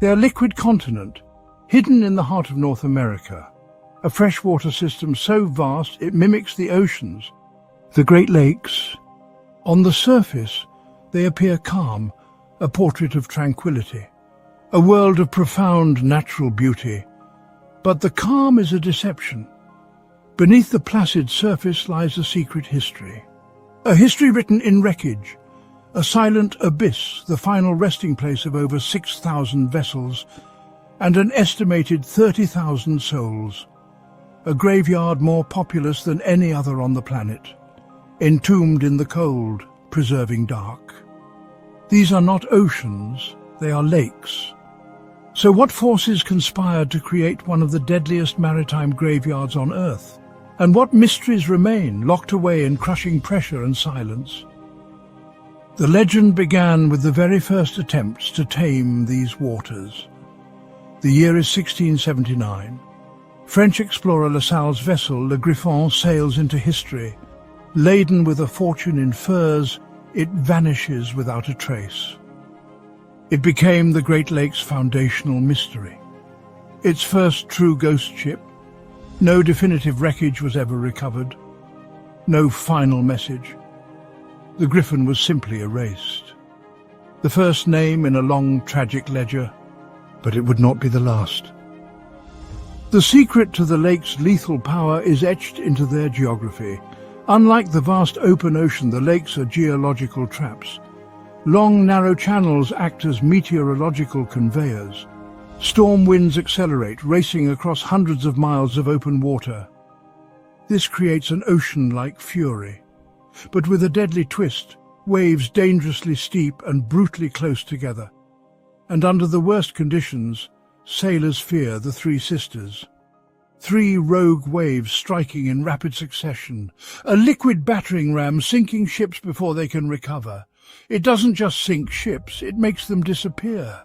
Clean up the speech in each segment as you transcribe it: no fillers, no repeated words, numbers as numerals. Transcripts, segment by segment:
They are a liquid continent, hidden in the heart of North America, a freshwater system so vast it mimics the oceans. The Great Lakes. On the surface, they appear calm, a portrait of tranquility, a world of profound natural beauty. But the calm is a deception. Beneath the placid surface lies a secret history. A history written in wreckage, a silent abyss, the final resting place of over 6,000 vessels and an estimated 30,000 souls. A graveyard more populous than any other on the planet, entombed in the cold, preserving dark. These are not oceans, they are lakes. So what forces conspired to create one of the deadliest maritime graveyards on Earth? And what mysteries remain, locked away in crushing pressure and silence? The legend began with the very first attempts to tame these waters. The year is 1679. French explorer La Salle's vessel, Le Griffon, sails into history. Laden with a fortune in furs, it vanishes without a trace. It became the Great Lakes' foundational mystery. Its first true ghost ship. No definitive wreckage was ever recovered. No final message. The Griffon was simply erased. The first name in a long, tragic ledger, but it would not be the last. The secret to the lake's lethal power is etched into their geography. Unlike the vast open ocean, the lakes are geological traps. Long, narrow channels act as meteorological conveyors. Storm winds accelerate, racing across hundreds of miles of open water. This creates an ocean-like fury. But with a deadly twist, waves dangerously steep and brutally close together. And under the worst conditions, sailors fear the Three Sisters. 3 rogue waves striking in rapid succession, a liquid battering ram sinking ships before they can recover. It doesn't just sink ships, it makes them disappear.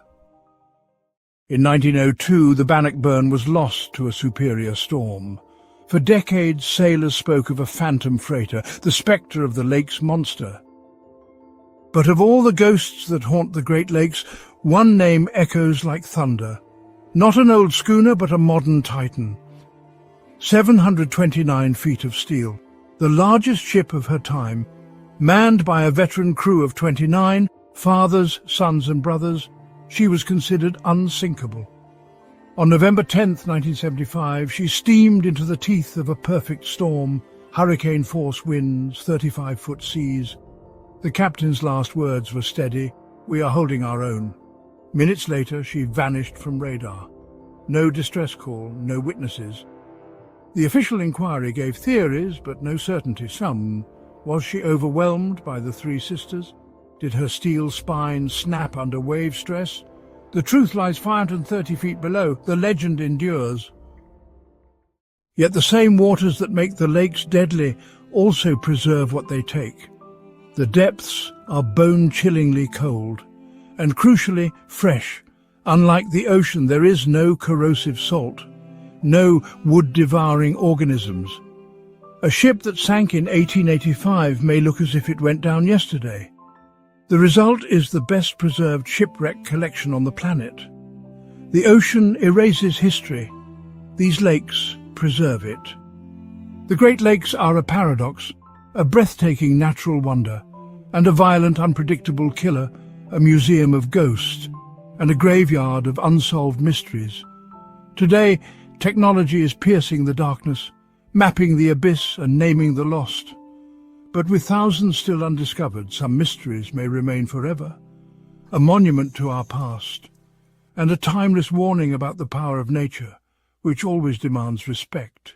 In 1902, the Bannockburn was lost to a superior storm. For decades, sailors spoke of a phantom freighter, the spectre of the lake's monster. But of all the ghosts that haunt the Great Lakes, one name echoes like thunder. Not an old schooner, but a modern titan. 729 feet of steel, the largest ship of her time, manned by a veteran crew of 29, fathers, sons and brothers, she was considered unsinkable. On November 10, 1975, she steamed into the teeth of a perfect storm, hurricane-force winds, 35-foot seas. The captain's last words were steady, "We are holding our own." Minutes later, she vanished from radar. No distress call, no witnesses. The official inquiry gave theories, but no certainty. Some. Was she overwhelmed by the Three Sisters? Did her steel spine snap under wave stress? The truth lies 530 feet below. The legend endures. Yet the same waters that make the lakes deadly also preserve what they take. The depths are bone-chillingly cold, and crucially fresh. Unlike the ocean, there is no corrosive salt, no wood-devouring organisms. A ship that sank in 1885 may look as if it went down yesterday. The result is the best-preserved shipwreck collection on the planet. The ocean erases history. These lakes preserve it. The Great Lakes are a paradox, a breathtaking natural wonder, and a violent, unpredictable killer, a museum of ghosts, and a graveyard of unsolved mysteries. Today, technology is piercing the darkness, mapping the abyss and naming the lost. But with thousands still undiscovered, some mysteries may remain forever, a monument to our past, and a timeless warning about the power of nature, which always demands respect.